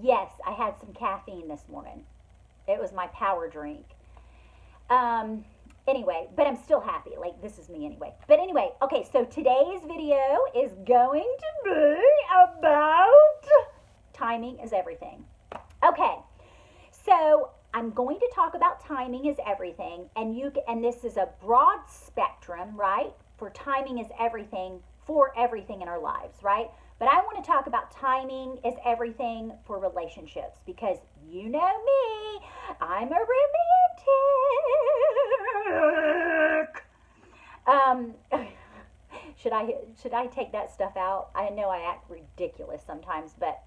Yes, I had some caffeine this morning. It was my power drink. Um, anyway, but I'm still happy. Like, this is me anyway. But anyway, okay, so today's video is going to be about timing is everything. Okay, so I'm going to talk about timing is everything, and this is a broad spectrum, right? For timing is everything for everything in our lives, right? But I want to talk about timing is everything for relationships because you know me, I'm a romantic. Should I take that stuff out? I know I act ridiculous sometimes, but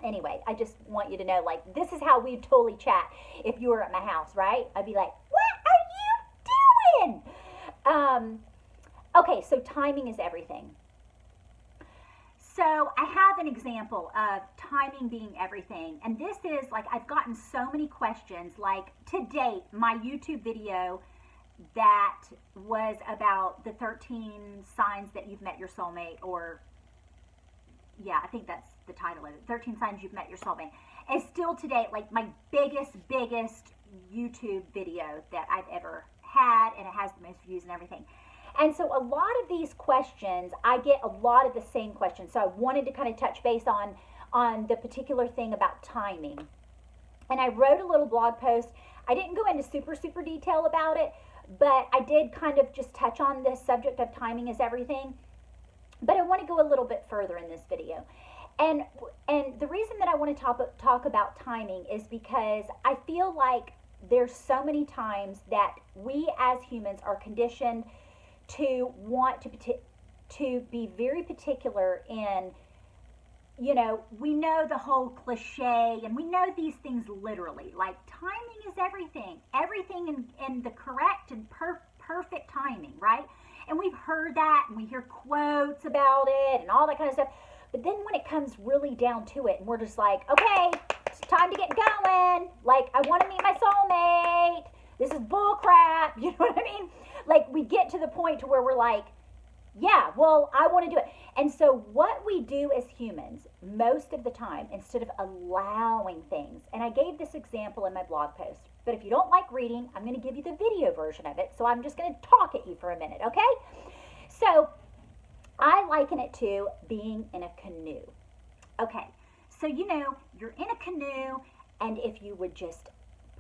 anyway, I just want you to know, like, this is how we totally chat if you were at my house, right? I'd be like, what are you doing? Okay, so timing is everything. So I have an example of timing being everything. And this is like, I've gotten so many questions. Like to date, my YouTube video that was about the 13 signs that you've met your soulmate, or yeah, I think that's the title of it, 13 signs you've met your soulmate, is still to date like my biggest YouTube video that I've ever had, and it has the most views and everything. And so a lot of these questions, I get a lot of the same questions. So I wanted to kind of touch base on the particular thing about timing. And I wrote a little blog post. I didn't go into super detail about it, but I did kind of just touch on this subject of timing is everything. But I want to go a little bit further in this video. And the reason that I want to talk about timing is because I feel like there's so many times that we as humans are conditioned to want to be very particular in, you know, we know the whole cliche and we know these things literally, like timing is everything in the correct and perfect timing, right? And we've heard that and we hear quotes about it and all that kind of stuff. But then when it comes really down to it and we're just like, okay, it's time to get going. Like, I want to meet my soulmate. This is bull crap. You know what I mean? Like, we get to the point to where we're like, yeah, well, I want to do it. And so what we do as humans most of the time, instead of allowing things, and I gave this example in my blog post, but if you don't like reading, I'm going to give you the video version of it. So I'm just going to talk at you for a minute, okay? So I liken it to being in a canoe. Okay, so you know, you're in a canoe, and if you would just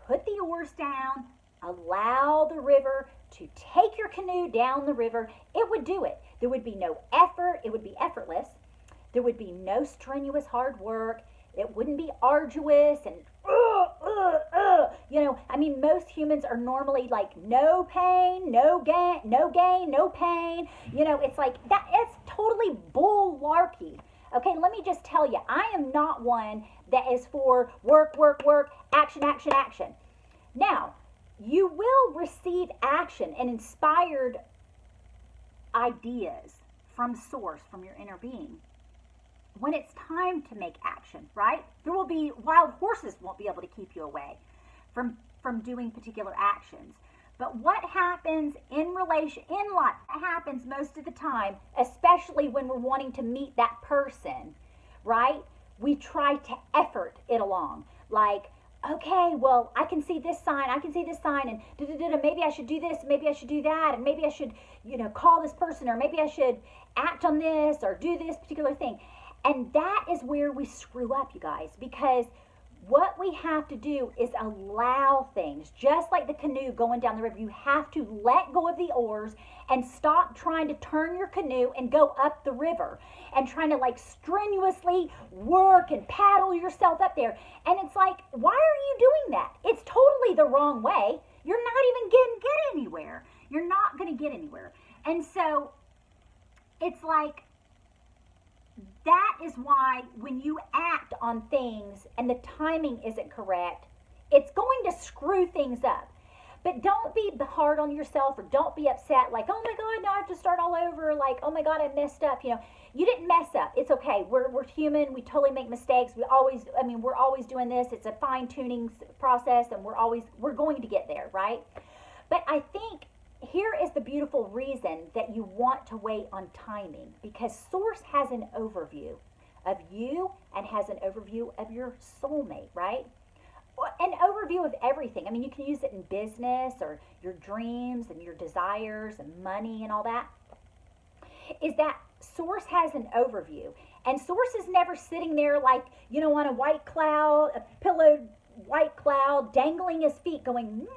put the oars down, allow the river to take your canoe down the river, it would do it. There would be no effort. It would be effortless. There would be no strenuous hard work. It wouldn't be arduous and you know, I mean, most humans are normally like no pain, no gain, no pain. You know, it's like that. It's totally bull-larky. Okay, let me just tell you, I am not one that is for work, action. Now, you will receive action and inspired ideas from source, from your inner being, when it's time to make action, right? There will be wild horses won't be able to keep you away from doing particular actions. But what happens in life happens most of the time, especially when we're wanting to meet that person, right? We try to effort it along. Like, okay, well, I can see this sign, and maybe I should do this, maybe I should do that, and maybe I should, you know, call this person, or maybe I should act on this, or do this particular thing. And that is where we screw up, you guys, because what we have to do is allow things, just like the canoe going down the river. You have to let go of the oars and stop trying to turn your canoe and go up the river and trying to like strenuously work and paddle yourself up there. And it's like, why are you doing that? It's totally the wrong way. You're not even going to get anywhere. You're not going to get anywhere. And so it's like, that is why when you act on things and the timing isn't correct, it's going to screw things up. But don't be hard on yourself, or don't be upset like, oh my God, now I have to start all over. Like, oh my God, I messed up. You know, you didn't mess up. It's okay. We're human. We totally make mistakes. We're always doing this. It's a fine tuning process, and we're going to get there, right? But I think here is the beautiful reason that you want to wait on timing, because Source has an overview of you and has an overview of your soulmate, right? An overview of everything. I mean, you can use it in business or your dreams and your desires and money and all that. Is that Source has an overview. And Source is never sitting there like, on a white cloud, a pillowed white cloud, dangling his feet going,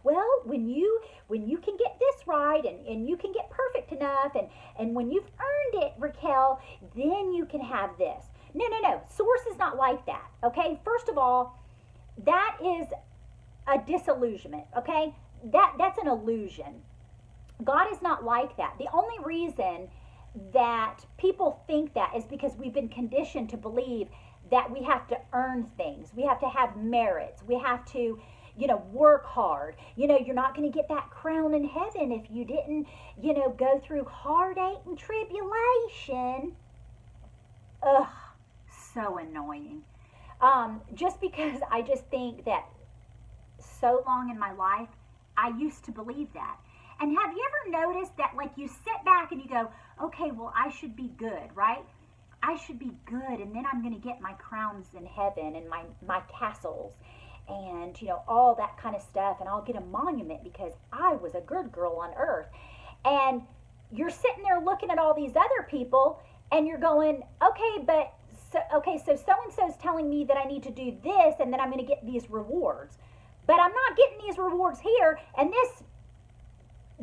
well, when you can get this right and you can get perfect enough and when you've earned it, Raquel, then you can have this. No, no, no. Source is not like that. Okay? First of all, that is a disillusionment. Okay? That's an illusion. God is not like that. The only reason that people think that is because we've been conditioned to believe that we have to earn things. We have to have merits. We have to, work hard. You're not going to get that crown in heaven if you didn't, go through heartache and tribulation. Ugh, so annoying. Just because I just think that so long in my life, I used to believe that. And have you ever noticed that, like, you sit back and you go, okay, well, I should be good, right? I should be good, and then I'm going to get my crowns in heaven and my castles and, all that kind of stuff, and I'll get a monument because I was a good girl on earth. And you're sitting there looking at all these other people, and you're going, okay, so so-and-so's telling me that I need to do this, and then I'm going to get these rewards. But I'm not getting these rewards here, and this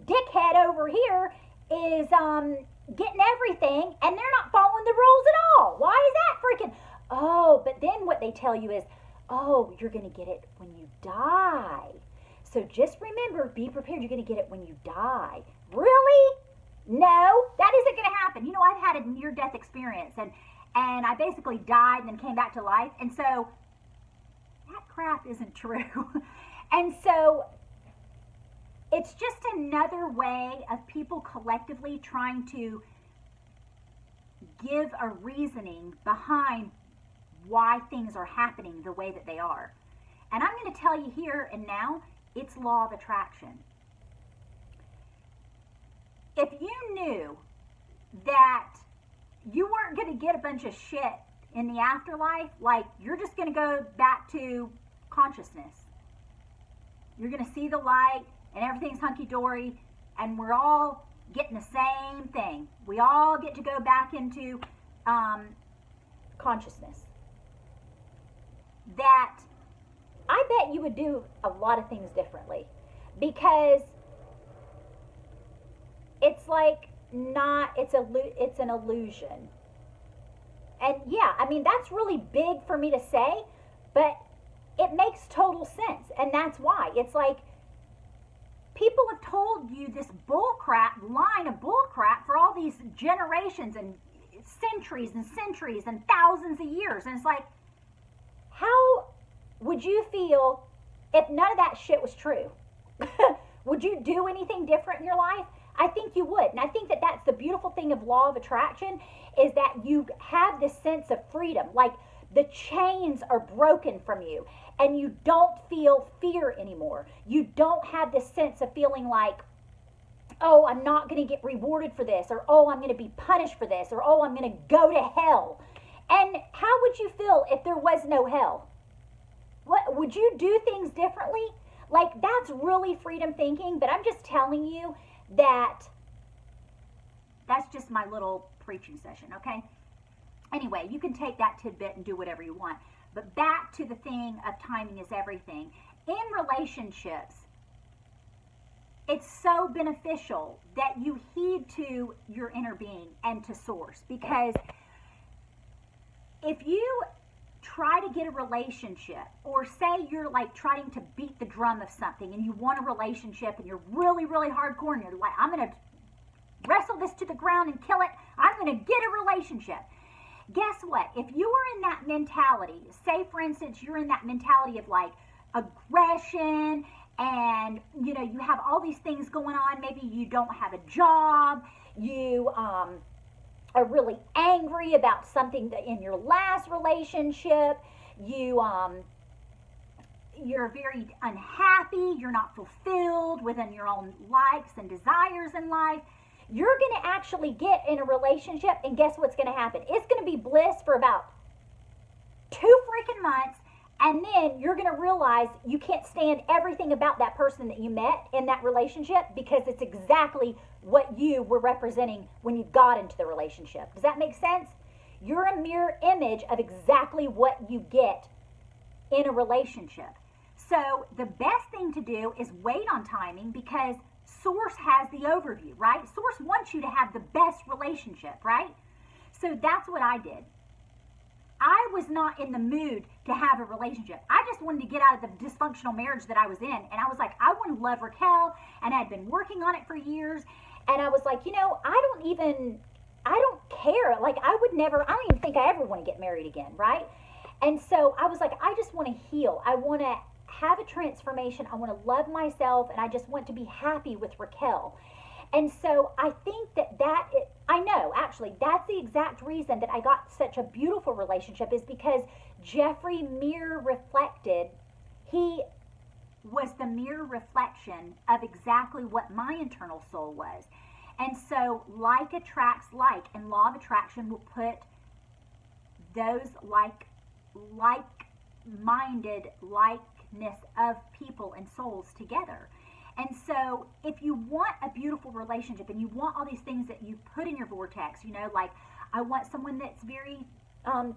dickhead over here is getting everything, and they're not following the rules at all. Why is that freaking? Oh, but then what they tell you is, oh, you're going to get it when you die. So just remember, be prepared. You're going to get it when you die. Really? No, that isn't going to happen. I've had a near-death experience, and I basically died and then came back to life, and so that crap isn't true. And so it's just another way of people collectively trying to give a reasoning behind why things are happening the way that they are. And I'm going to tell you here and now, it's law of attraction. If you knew that you weren't going to get a bunch of shit in the afterlife, like you're just going to go back to consciousness. You're going to see the light, and everything's hunky-dory, and we're all getting the same thing. We all get to go back into consciousness. That I bet you would do a lot of things differently, because it's like it's an illusion. And yeah, I mean, that's really big for me to say, but it makes total sense. And that's why it's like, people have told you this bullcrap, line of bullcrap for all these generations and centuries and thousands of years. And it's like, how would you feel if none of that shit was true? Would you do anything different in your life? I think you would. And I think that that's the beautiful thing of law of attraction, is that you have this sense of freedom. Like, the chains are broken from you, and you don't feel fear anymore. You don't have this sense of feeling like, oh, I'm not going to get rewarded for this, or oh, I'm going to be punished for this, or oh, I'm going to go to hell. And how would you feel if there was no hell? What would you do things differently? Like, that's really freedom thinking, but I'm just telling you that that's just my little preaching session, okay? Anyway, you can take that tidbit and do whatever you want. But back to the thing of timing is everything. In relationships, it's so beneficial that you heed to your inner being and to source. Because if you try to get a relationship, or say you're like trying to beat the drum of something and you want a relationship and you're really, really hardcore and you're like, I'm going to wrestle this to the ground and kill it. I'm going to get a relationship. Guess what? If you are in that mentality, say for instance, you're in that mentality of like aggression, and you have all these things going on. Maybe you don't have a job. You are really angry about something in your last relationship. You're very unhappy. You're not fulfilled within your own likes and desires in life. You're going to actually get in a relationship, and guess what's going to happen? It's going to be bliss for about 2 freaking months, and then you're going to realize you can't stand everything about that person that you met in that relationship because it's exactly what you were representing when you got into the relationship. Does that make sense? You're a mirror image of exactly what you get in a relationship. So the best thing to do is wait on timing, because Source has the overview, right? Source wants you to have the best relationship, right? So that's what I did. I was not in the mood to have a relationship. I just wanted to get out of the dysfunctional marriage that I was in. And I was like, I want to love Raquel. And I had been working on it for years. And I was like, I don't care. Like, I don't even think I ever want to get married again, right? And so I was like, I just want to heal. I want to have a transformation. I want to love myself. And I just want to be happy with Raquel. And so I think I know, actually, that's the exact reason that I got such a beautiful relationship, is because Jeffrey he was the mirror reflection of exactly what my internal soul was. And so like attracts like, and law of attraction will put those like-minded likeness of people and souls together. And so if you want a beautiful relationship and you want all these things that you put in your vortex, like I want someone that's very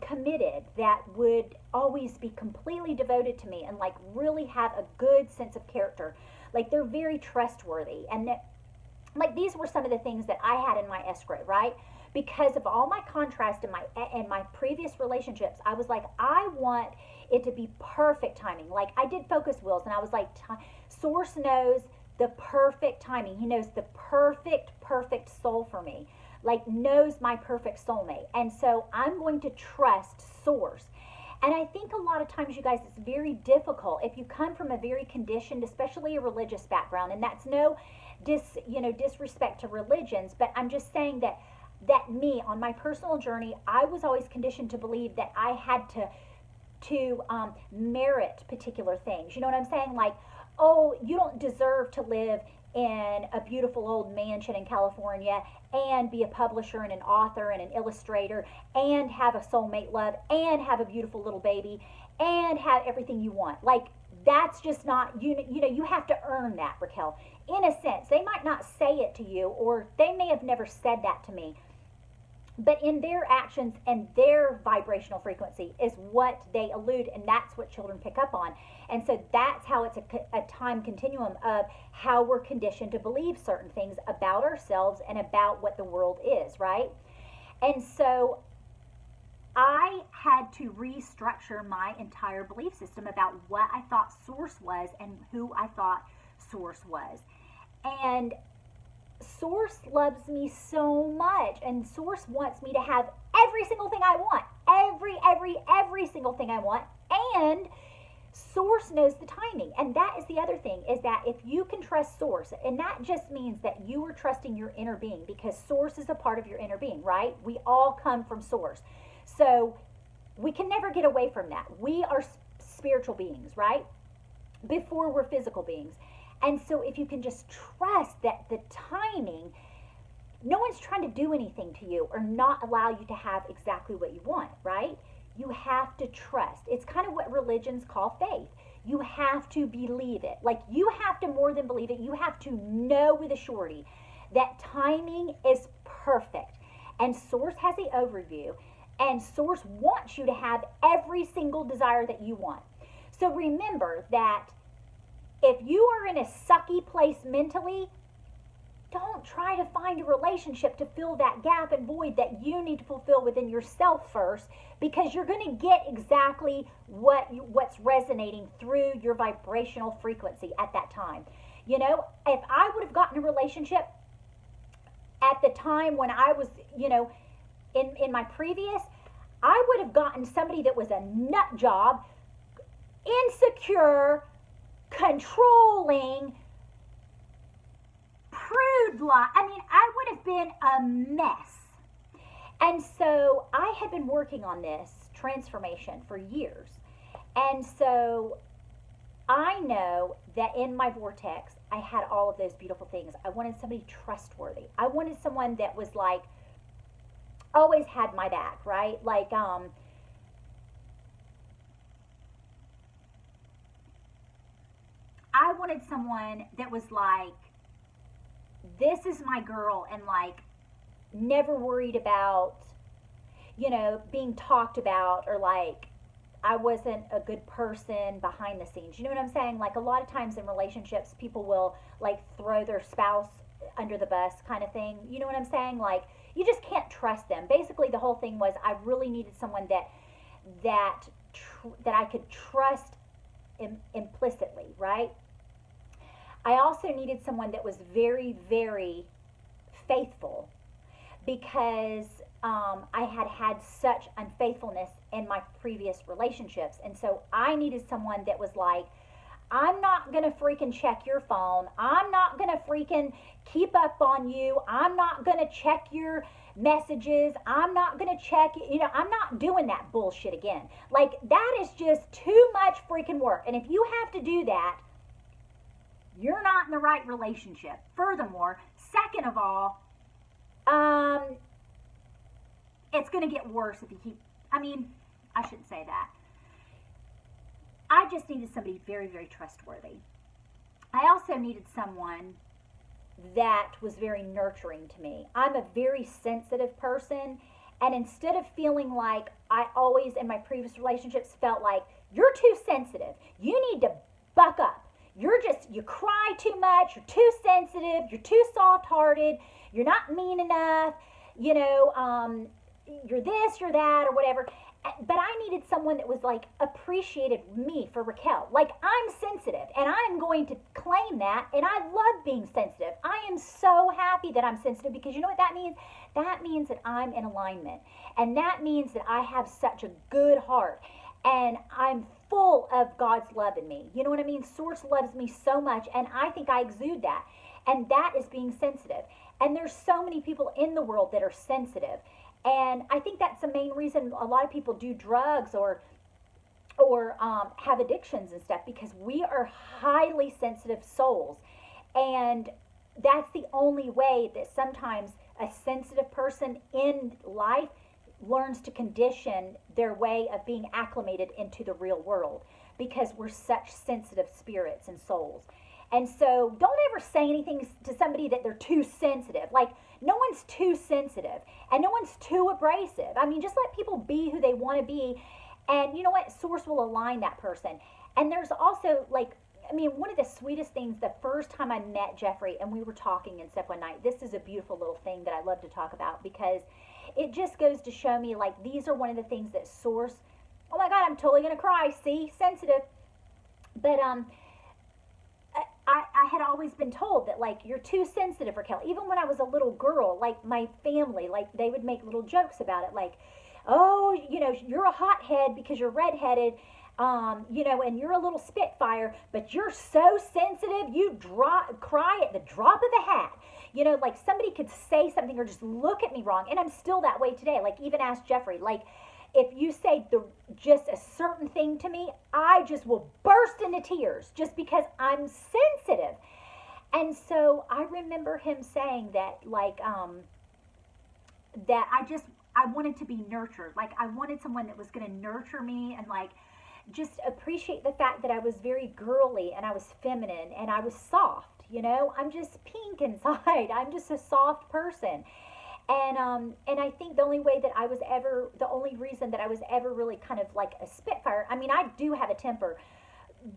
committed, that would always be completely devoted to me and like really have a good sense of character. Like they're very trustworthy. And that, like, these were some of the things that I had in my escrow, right? Because of all my contrast in my previous relationships, I was like, I want it to be perfect timing. Like I did focus wheels, and I was like, Source knows the perfect timing. He knows the perfect soul for me. Like knows my perfect soulmate. And so I'm going to trust Source. And I think a lot of times, you guys, it's very difficult if you come from a very conditioned, especially a religious background. And that's no disrespect to religions, but I'm just saying that me, on my personal journey, I was always conditioned to believe that I had to merit particular things. You know what I'm saying? Like, oh, you don't deserve to live in a beautiful old mansion in California and be a publisher and an author and an illustrator and have a soulmate love and have a beautiful little baby and have everything you want. Like, that's just not, you have to earn that, Raquel. In a sense, they might not say it to you, or they may have never said that to me, but in their actions and their vibrational frequency is what they allude, and that's what children pick up on. And so that's how it's a time continuum of how we're conditioned to believe certain things about ourselves and about what the world is, right? And so I had to restructure my entire belief system about what I thought Source was and who I thought Source was. And Source loves me so much, and Source wants me to have every single thing I want. Every single thing I want. And Source knows the timing. And that is the other thing, is that if you can trust Source, and that just means that you are trusting your inner being, because Source is a part of your inner being, right? We all come from Source. So we can never get away from that. We are spiritual beings, right? Before we're physical beings. And so if you can just trust that the timing, no one's trying to do anything to you or not allow you to have exactly what you want, right? You have to trust. It's kind of what religions call faith. You have to believe it. Like, you have to more than believe it. You have to know with a surety that timing is perfect. And Source has the overview, and Source wants you to have every single desire that you want. So remember that if you are in a sucky place mentally, don't try to find a relationship to fill that gap and void that you need to fulfill within yourself first, because you're going to get exactly what's resonating through your vibrational frequency at that time. If I would have gotten a relationship at the time when I was, in my previous, I would have gotten somebody that was a nut job, insecure, controlling, prude. I would have been a mess. And so I had been working on this transformation for years. And so I know that in my vortex, I had all of those beautiful things. I wanted somebody trustworthy. I wanted someone that was like, always had my back, right? Like, I wanted someone that was like, this is my girl, and like, never worried about, being talked about, or like I wasn't a good person behind the scenes. You know what I'm saying? Like, a lot of times in relationships, people will like throw their spouse under the bus kind of thing. You know what I'm saying? Like, you just can't trust them. Basically, the whole thing was I really needed someone that that I could trust implicitly, right? I also needed someone that was very, very faithful, because I had had such unfaithfulness in my previous relationships. And so I needed someone that was like, I'm not going to freaking check your phone. I'm not going to freaking keep up on you. I'm not going to check your messages. I'm not going to check, I'm not doing that bullshit again. Like, that is just too much freaking work. And if you have to do that, you're not in the right relationship. Furthermore, second of all, it's going to get worse if you keep, I shouldn't say that. I just needed somebody very, very trustworthy. I also needed someone that was very nurturing to me. I'm a very sensitive person, and instead of feeling like I always in my previous relationships felt like, you're too sensitive, you need to buck up. You cry too much, you're too sensitive, you're too soft hearted, you're not mean enough, you're this, you're that, or whatever. But I needed someone that was like, appreciated me for Raquel. Like, I'm sensitive, and I'm going to claim that, and I love being sensitive. I am so happy that I'm sensitive, because you know what that means? That means that I'm in alignment, and that means that I have such a good heart, and I'm full of God's love in me. You know what I mean? Source loves me so much, and I think I exude that, and that is being sensitive. And there's so many people in the world that are sensitive, and I think that's the main reason a lot of people do drugs or have addictions and stuff, because we are highly sensitive souls. And that's the only way that sometimes a sensitive person in life learns to condition their way of being acclimated into the real world, because we're such sensitive spirits and souls. And so don't ever say anything to somebody that they're too sensitive. Like, no one's too sensitive, and no one's too abrasive. Just let people be who they want to be, and you know what? Source will align that person. And there's also, like, one of the sweetest things, the first time I met Jeffrey and we were talking and stuff one night, this is a beautiful little thing that I love to talk about, because it just goes to show me, like, these are one of the things that Source, oh my God, I'm totally going to cry. See, sensitive. But, I had always been told that, like, you're too sensitive, Raquel. Even when I was a little girl, like, my family, like, they would make little jokes about it, like, oh, you're a hothead because you're redheaded, and you're a little spitfire, but you're so sensitive, you cry at the drop of a hat. Like, somebody could say something or just look at me wrong, and I'm still that way today. Like, even ask Jeffrey, like, if you say just a certain thing to me, I just will burst into tears, just because I'm sensitive. And so I remember him saying that, like, that I wanted to be nurtured. Like, I wanted someone that was going to nurture me, and like, just appreciate the fact that I was very girly, and I was feminine, and I was soft. I'm just pink inside. I'm just a soft person. And I think the only reason that I was ever really kind of like a spitfire, I do have a temper,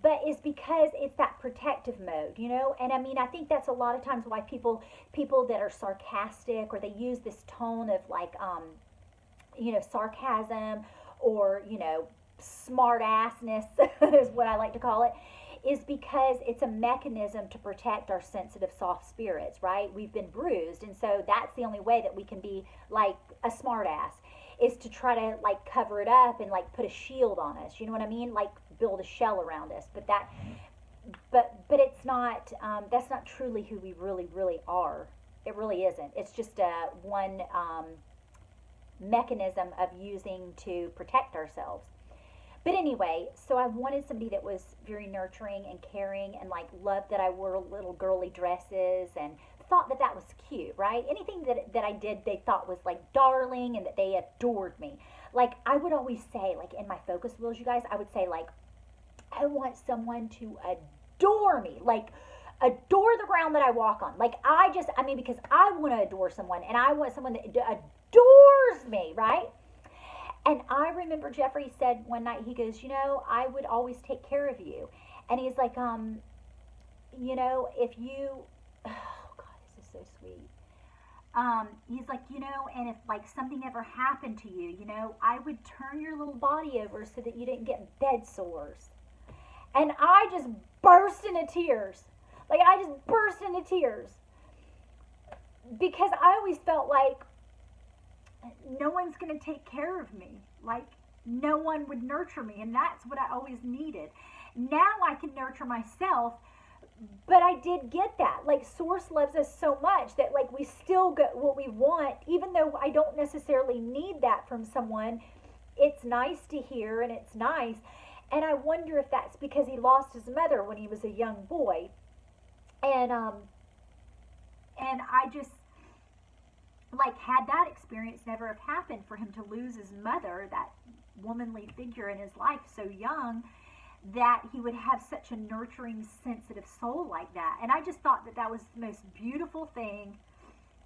but it's because it's that protective mode, And I think that's a lot of times why people that are sarcastic, or they use this tone of like, sarcasm, or, smart assness is what I like to call it, is because it's a mechanism to protect our sensitive, soft spirits, right? We've been bruised, and so that's the only way that we can be like a smart ass, is to try to like cover it up and like put a shield on us. You know what I mean? Like, build a shell around us. But it's not. That's not truly who we really, really are. It really isn't. It's just one mechanism of using to protect ourselves. But anyway, so I wanted somebody that was very nurturing and caring and like loved that I wore little girly dresses and thought that that was cute, right? Anything that I did, they thought was like darling and that they adored me. Like I would always say, like in my focus wheels, you guys, I would say like, I want someone to adore me, like adore the ground that I walk on. Like I mean, because I want to adore someone and I want someone that adores me, right? And I remember Jeffrey said one night, he goes, I would always take care of you. And he's like, if you, oh God, this is so sweet. He's like, and if like something ever happened to you, I would turn your little body over so that you didn't get bed sores. And I just burst into tears. Like I just burst into tears because I always felt like no one's going to take care of me. Like no one would nurture me, and that's what I always needed. Now I can nurture myself, but I did get that. Like Source loves us so much that like we still get what we want, even though I don't necessarily need that from someone. It's nice to hear and it's nice. And I wonder if that's because he lost his mother when he was a young boy. And I just like had that experience never have happened for him to lose his mother, that womanly figure in his life so young, that he would have such a nurturing, sensitive soul like that. And I just thought that that was the most beautiful thing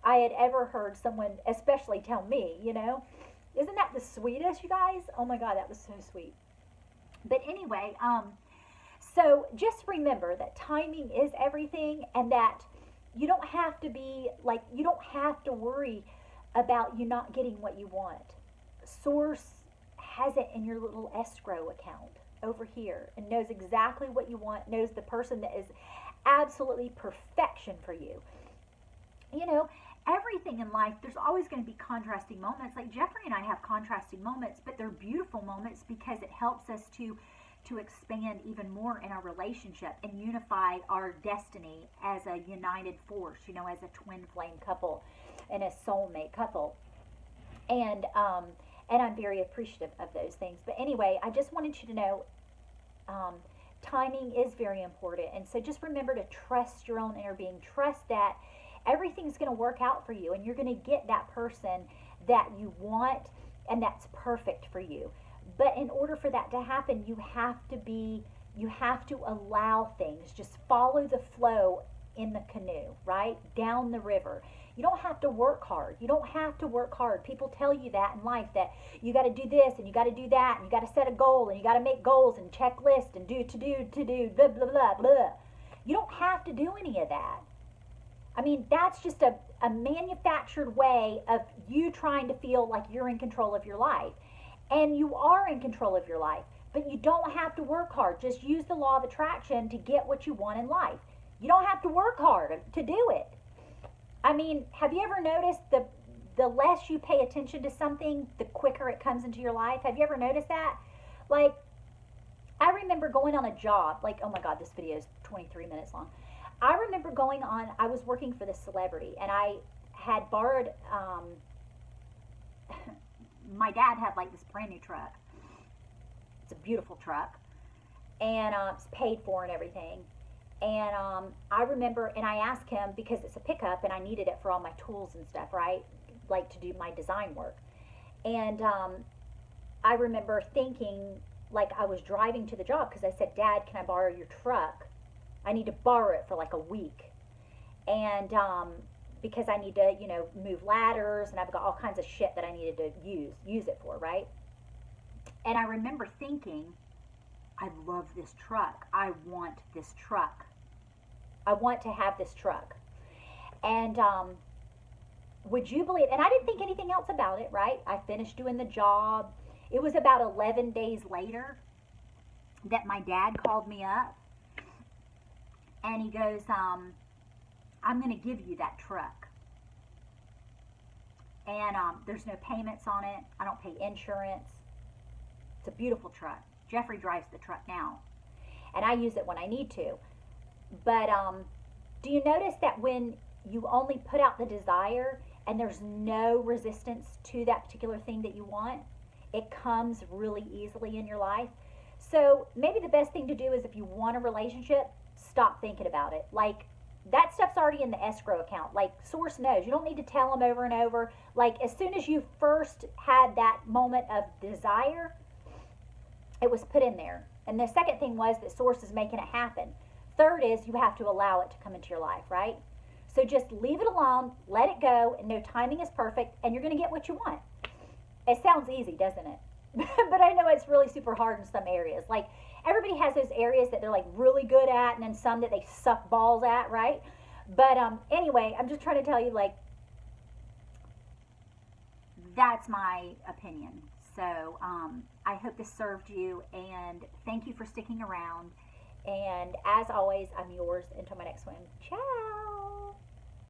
I had ever heard someone especially tell me, Isn't that the sweetest, you guys? Oh my God, that was so sweet. But anyway, so just remember that timing is everything, and that you don't have to be like, you don't have to worry about you not getting what you want. Source has it in your little escrow account over here and knows exactly what you want, knows the person that is absolutely perfection for you. Everything in life, there's always going to be contrasting moments. Like Jeffrey and I have contrasting moments, but they're beautiful moments because it helps us to expand even more in our relationship and unify our destiny as a united force, as a twin flame couple and a soulmate couple. And I'm very appreciative of those things. But anyway, I just wanted you to know, timing is very important. And so just remember to trust your own inner being. Trust that everything's going to work out for you and you're going to get that person that you want and that's perfect for you. But in order for that to happen, you have to allow things. Just follow the flow in the canoe, right? Down the river. You don't have to work hard. You don't have to work hard. People tell you that in life, that you got to do this and you got to do that and you got to set a goal and you got to make goals and checklist and do, blah, blah, blah, blah. You don't have to do any of that. I mean, that's just a manufactured way of you trying to feel like you're in control of your life. And you are in control of your life, but you don't have to work hard. Just use the law of attraction to get what you want in life. You don't have to work hard to do it. I mean, have you ever noticed the less you pay attention to something, the quicker it comes into your life? Have you ever noticed that? Like, I remember going on a job, like, oh my God, this video is 23 minutes long. I remember I was working for this celebrity, and I had borrowed, my dad had like this brand new truck. It's a beautiful truck, and it's paid for and everything. And I remember, and I asked him, because it's a pickup and I needed it for all my tools and stuff, right? Like to do my design work. And I remember thinking, like I was driving to the job, because I said, Dad, can I borrow your truck? I need to borrow it for like a week. And because I need to, move ladders, and I've got all kinds of shit that I needed to use it for, right? And I remember thinking, I love this truck. I want this truck. I want to have this truck. And would you believe, and I didn't think anything else about it, right? I finished doing the job. It was about 11 days later that my dad called me up, and he goes, I'm going to give you that truck. And there's no payments on it. I don't pay insurance. It's a beautiful truck. Jeffrey drives the truck now, and I use it when I need to. But do you notice that when you only put out the desire and there's no resistance to that particular thing that you want, it comes really easily in your life? So maybe the best thing to do is if you want a relationship, stop thinking about it. Like, that stuff's already in the escrow account. Like, source knows. You don't need to tell them over and over. Like, as soon as you first had that moment of desire, it was put in there. And the second thing was that source is making it happen. Third is you have to allow it to come into your life, right? So just leave it alone, let it go, and no timing is perfect, and you're going to get what you want. It sounds easy, doesn't it? But I know it's really super hard in some areas. Like, everybody has those areas that they're like really good at, and then some that they suck balls at, right? But anyway, I'm just trying to tell you, like, that's my opinion. So I hope this served you, and thank you for sticking around. And as always, I'm yours until my next one. Ciao.